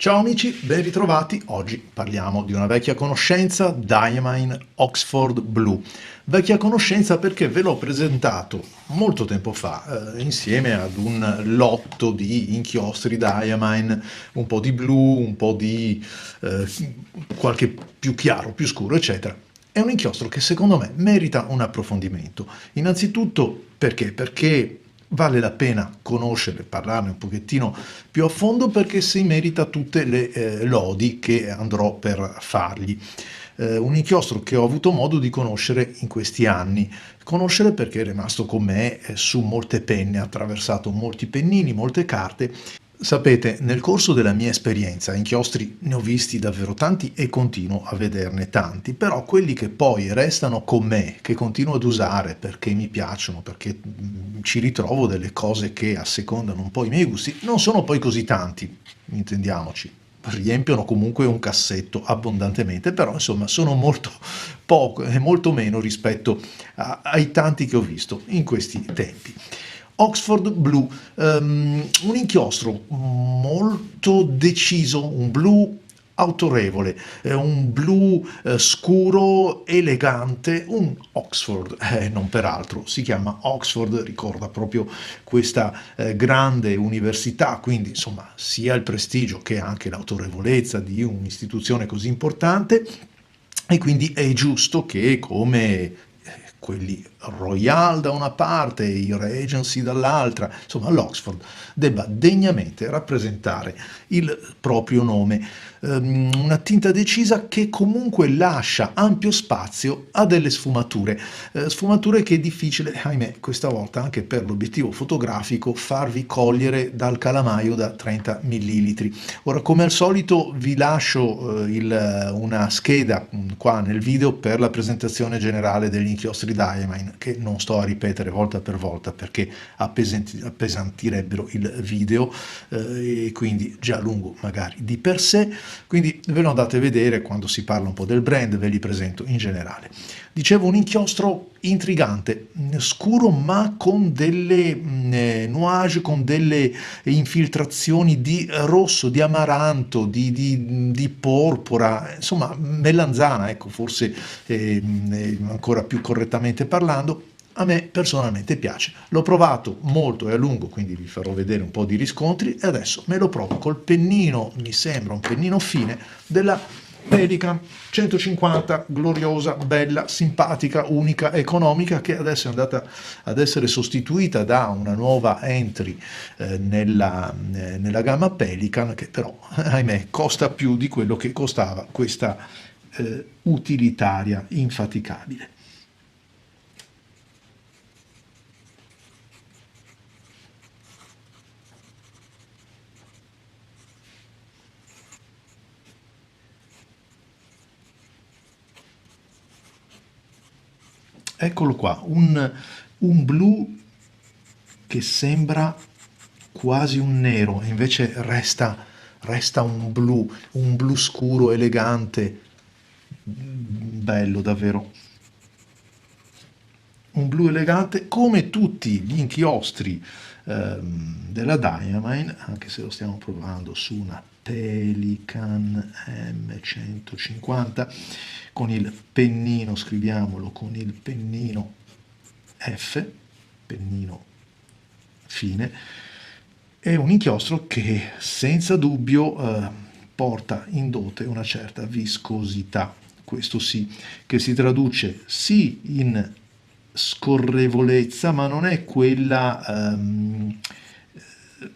Ciao amici, ben ritrovati. Oggi parliamo di una vecchia conoscenza, Diamine Oxford Blue. Vecchia conoscenza perché ve l'ho presentato molto tempo fa, insieme ad un lotto di inchiostri Diamine, un po' di blu, un po' di eh, qualche più chiaro, più scuro, eccetera. È un inchiostro che secondo me merita un approfondimento. Innanzitutto perché? Perché vale la pena conoscere, parlarne un pochettino più a fondo perché si merita tutte le lodi che andrò per fargli. Un inchiostro che ho avuto modo di conoscere in questi anni. Conoscere perché è rimasto con me su molte penne, ha attraversato molti pennini, molte carte. Sapete, nel corso della mia esperienza, inchiostri ne ho visti davvero tanti e continuo a vederne tanti, però quelli che poi restano con me, che continuo ad usare perché mi piacciono, perché ci ritrovo delle cose che assecondano un po' i miei gusti, non sono poi così tanti, intendiamoci. Riempiono comunque un cassetto abbondantemente, però insomma sono molto poco e molto meno rispetto ai tanti che ho visto in questi tempi. Oxford Blue, un inchiostro molto deciso, un blu autorevole, un blu scuro, elegante, un Oxford, non peraltro, si chiama Oxford, ricorda proprio questa grande università, quindi insomma sia il prestigio che anche l'autorevolezza di un'istituzione così importante e quindi è giusto che come quelli Royal da una parte e i Regency dall'altra, insomma l'Oxford debba degnamente rappresentare il proprio nome. Una tinta decisa che comunque lascia ampio spazio a delle sfumature, sfumature che è difficile, ahimè, questa volta anche per l'obiettivo fotografico farvi cogliere dal calamaio da 30 millilitri. Ora, come al solito, vi lascio una scheda qua nel video per la presentazione generale degli inchiostri Diamine, che non sto a ripetere volta per volta perché appesantirebbero il video e quindi già lungo magari di per sé, quindi ve lo andate a vedere quando si parla un po' del brand, ve li presento in generale. Dicevo, un inchiostro intrigante, scuro ma con delle nuage, con delle infiltrazioni di rosso, di amaranto, di porpora, insomma melanzana, ecco, forse ancora più correttamente parlando. A me personalmente piace, l'ho provato molto e a lungo, quindi vi farò vedere un po' di riscontri e adesso me lo provo col pennino, mi sembra un pennino fine della Pelican 150, gloriosa, bella, simpatica, unica, economica, che adesso è andata ad essere sostituita da una nuova entry nella gamma Pelican, che però, ahimè, costa più di quello che costava questa utilitaria infaticabile. Eccolo qua, un blu che sembra quasi un nero, invece resta un blu scuro, elegante, bello davvero. Un blu elegante come tutti gli inchiostri della Diamine, anche se lo stiamo provando su una Pelican M150 con il pennino, scriviamolo con il pennino F, pennino fine, è un inchiostro che senza dubbio porta in dote una certa viscosità, questo sì, che si traduce sì in scorrevolezza, ma non è quella,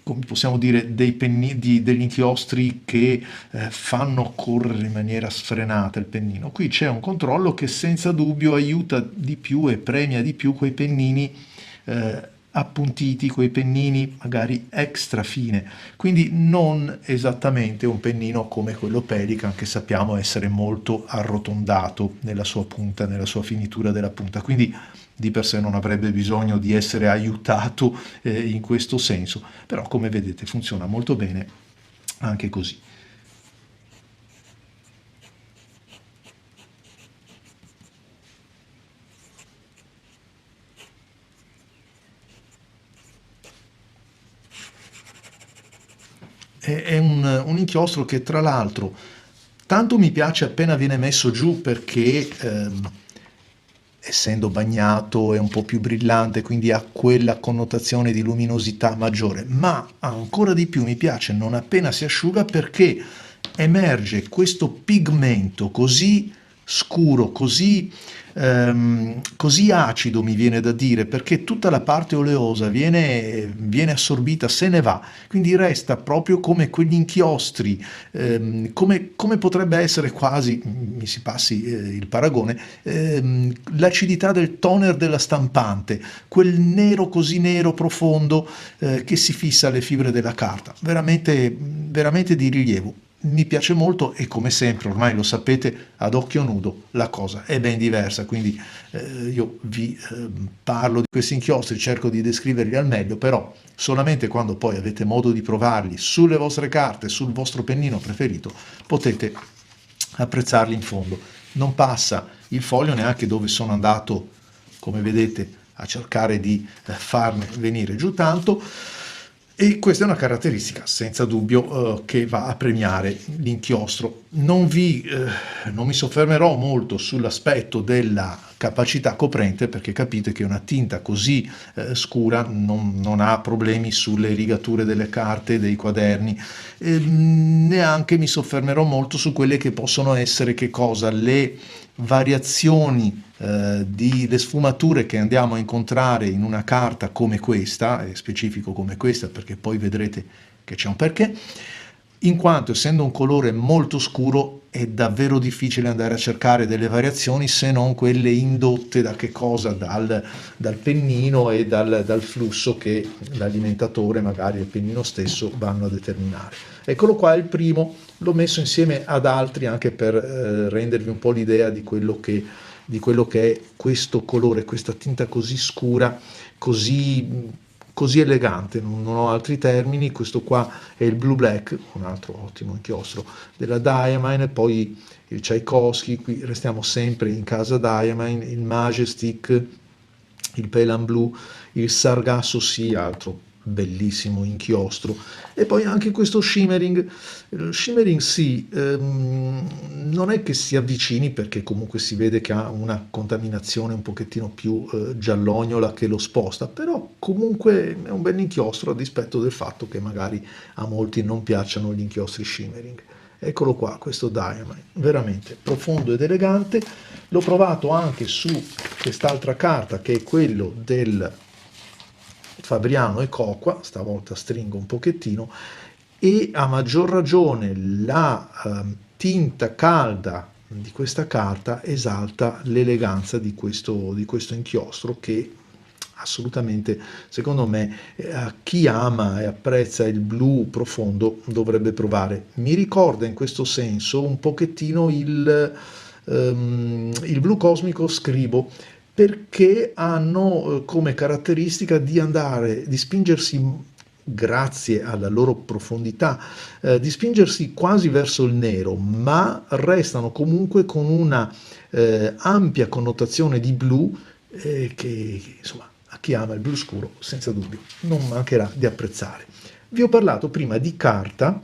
come possiamo dire, degli inchiostri che fanno correre in maniera sfrenata il pennino. Qui c'è un controllo che senza dubbio aiuta di più e premia di più quei pennini appuntiti, quei pennini magari extra fine, quindi non esattamente un pennino come quello Pelican che sappiamo essere molto arrotondato nella sua punta, nella sua finitura della punta, quindi di per sé non avrebbe bisogno di essere aiutato in questo senso, però come vedete funziona molto bene anche così. È un inchiostro che tra l'altro tanto mi piace appena viene messo giù perché essendo bagnato è un po' più brillante, quindi ha quella connotazione di luminosità maggiore, ma ancora di più mi piace non appena si asciuga perché emerge questo pigmento così scuro, così acido mi viene da dire, perché tutta la parte oleosa viene assorbita, se ne va, quindi resta proprio come quegli inchiostri, come potrebbe essere quasi, mi si passi il paragone, l'acidità del toner della stampante, quel nero così nero profondo che si fissa alle fibre della carta, veramente, veramente di rilievo. Mi piace molto e come sempre, ormai lo sapete, ad occhio nudo la cosa è ben diversa, quindi io vi parlo di questi inchiostri, cerco di descriverli al meglio, però solamente quando poi avete modo di provarli sulle vostre carte, sul vostro pennino preferito, potete apprezzarli in fondo. Non passa il foglio neanche dove sono andato, come vedete, a cercare di farne venire giù tanto. E questa è una caratteristica senza dubbio che va a premiare l'inchiostro. Non mi soffermerò molto sull'aspetto della capacità coprente perché capite che una tinta così scura non ha problemi sulle rigature delle carte, dei quaderni. Neanche mi soffermerò molto su quelle che possono essere le variazioni le sfumature che andiamo a incontrare in una carta come questa, è specifico come questa perché poi vedrete che c'è un perché, in quanto essendo un colore molto scuro è davvero difficile andare a cercare delle variazioni se non quelle indotte da che cosa? Dal pennino e dal flusso che l'alimentatore, magari il pennino stesso, vanno a determinare. Eccolo qua, il primo, l'ho messo insieme ad altri anche per rendervi un po' l'idea di quello che è questo colore, questa tinta così scura, così elegante, non ho altri termini. Questo qua è il Blue Black, un altro ottimo inchiostro della Diamine, poi il Tchaikovsky, qui restiamo sempre in casa Diamine, il Majestic, il Pale and Blue, il Sargasso Sea, altro bellissimo inchiostro, e poi anche questo shimmering. Il shimmering sì, non è che si avvicini perché comunque si vede che ha una contaminazione un pochettino più giallognola che lo sposta, però comunque è un bel inchiostro a dispetto del fatto che magari a molti non piacciono gli inchiostri shimmering. Eccolo qua, questo Diamine, veramente profondo ed elegante. L'ho provato anche su quest'altra carta che è quello del Fabriano e Coqua, stavolta stringo un pochettino, e a maggior ragione la tinta calda di questa carta esalta l'eleganza di questo inchiostro che assolutamente, secondo me, a chi ama e apprezza il blu profondo dovrebbe provare. Mi ricorda in questo senso un pochettino il blu cosmico Scribo, perché hanno come caratteristica di spingersi, grazie alla loro profondità, di spingersi quasi verso il nero, ma restano comunque con una ampia connotazione di blu che insomma a chi ama il blu scuro senza dubbio non mancherà di apprezzare. Vi ho parlato prima di carta,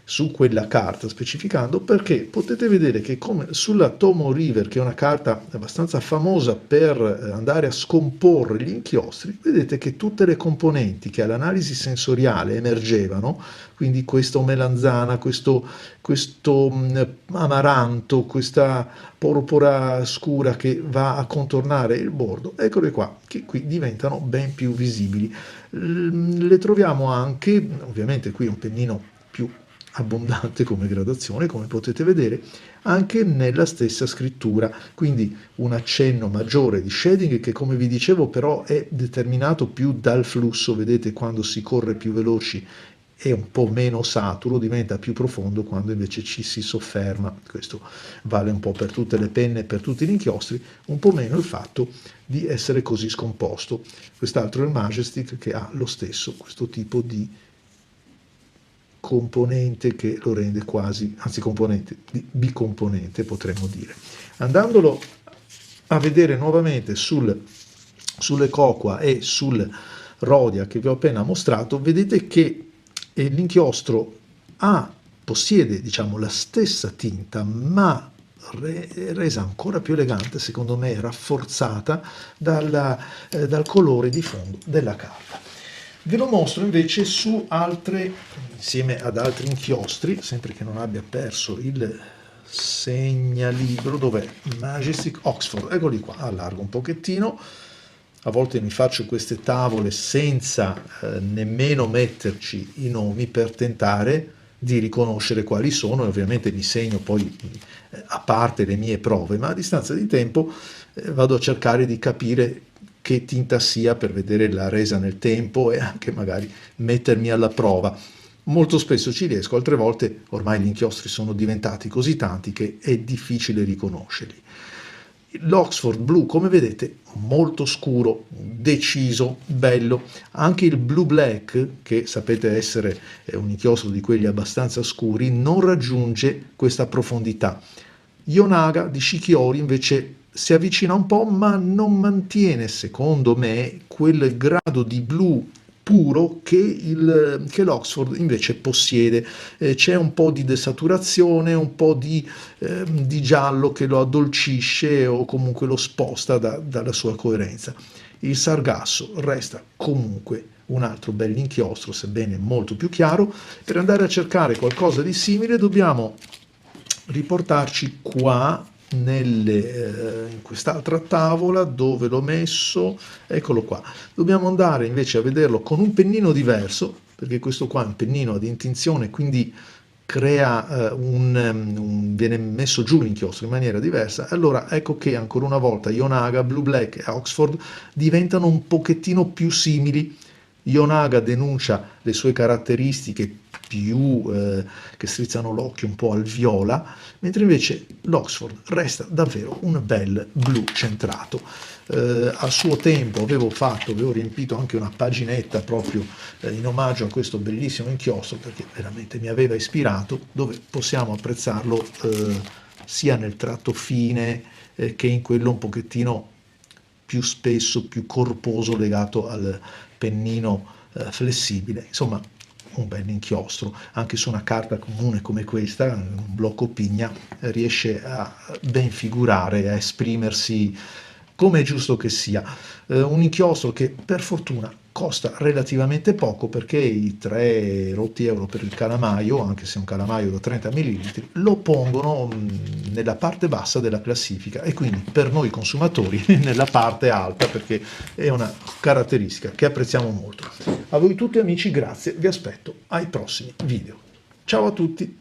su quella carta specificando, perché potete vedere che come sulla Tomoe River, che è una carta abbastanza famosa per andare a scomporre gli inchiostri, vedete che tutte le componenti che all'analisi sensoriale emergevano, quindi questo melanzana, questo amaranto, questa porpora scura che va a contornare il bordo, eccole qua, che qui diventano ben più visibili. Le troviamo anche, ovviamente qui è un pennino più abbondante come gradazione, come potete vedere, anche nella stessa scrittura, quindi un accenno maggiore di shading che, come vi dicevo, però è determinato più dal flusso. Vedete, quando si corre più veloci è un po' meno saturo, diventa più profondo quando invece ci si sofferma. Questo vale un po' per tutte le penne e per tutti gli inchiostri, un po' meno il fatto di essere così scomposto. Quest'altro è il Majestic, che ha lo stesso, questo tipo di componente che lo rende quasi, anzi componente, bicomponente potremmo dire. Andandolo a vedere nuovamente sulle Coqua e sul Rhodia che vi ho appena mostrato, vedete che l'inchiostro ha possiede, diciamo, la stessa tinta, ma resa ancora più elegante, secondo me, rafforzata dal colore di fondo della carta. Ve lo mostro invece su altre, insieme ad altri inchiostri, sempre che non abbia perso il segnalibro. Dov'è? Majestic Oxford, eccoli qua. Allargo un pochettino. A volte mi faccio queste tavole senza nemmeno metterci i nomi per tentare di riconoscere quali sono, e ovviamente mi segno poi a parte le mie prove, ma a distanza di tempo vado a cercare di capire che tinta sia per vedere la resa nel tempo e anche magari mettermi alla prova. Molto spesso ci riesco, altre volte ormai gli inchiostri sono diventati così tanti che è difficile riconoscerli. L'Oxford blu, come vedete, molto scuro, deciso, bello. Anche il Blue Black, che sapete essere un inchiostro di quelli abbastanza scuri, non raggiunge questa profondità. Yonaga di Shikiori invece si avvicina un po', ma non mantiene, secondo me, quel grado di blu puro che l'Oxford invece possiede. C'è un po' di desaturazione, un po' di giallo che lo addolcisce o comunque lo sposta dalla sua coerenza. Il Sargasso resta comunque un altro bell'inchiostro, sebbene molto più chiaro. Per andare a cercare qualcosa di simile dobbiamo riportarci qua in quest'altra tavola. Dove l'ho messo? Eccolo qua. Dobbiamo andare invece a vederlo con un pennino diverso, perché questo qua è un pennino ad intinzione, quindi crea viene messo giù l'inchiostro in maniera diversa. Allora ecco che ancora una volta Yonaga, Blue Black e Oxford diventano un pochettino più simili. Yonaga denuncia le sue caratteristiche più che strizzano l'occhio un po' al viola, mentre invece l'Oxford resta davvero un bel blu centrato. A suo tempo avevo riempito anche una paginetta proprio in omaggio a questo bellissimo inchiostro, perché veramente mi aveva ispirato, dove possiamo apprezzarlo sia nel tratto fine che in quello un pochettino più spesso, più corposo, legato al pennino flessibile. Insomma, un bel inchiostro. Anche su una carta comune come questa, un blocco pigna, riesce a ben figurare, a esprimersi come è giusto che sia. Un inchiostro che per fortuna costa relativamente poco, perché i 3 rotti euro per il calamaio, anche se è un calamaio da 30 ml, lo pongono nella parte bassa della classifica, e quindi per noi consumatori nella parte alta, perché è una caratteristica che apprezziamo molto. A voi tutti amici, grazie, vi aspetto ai prossimi video. Ciao a tutti!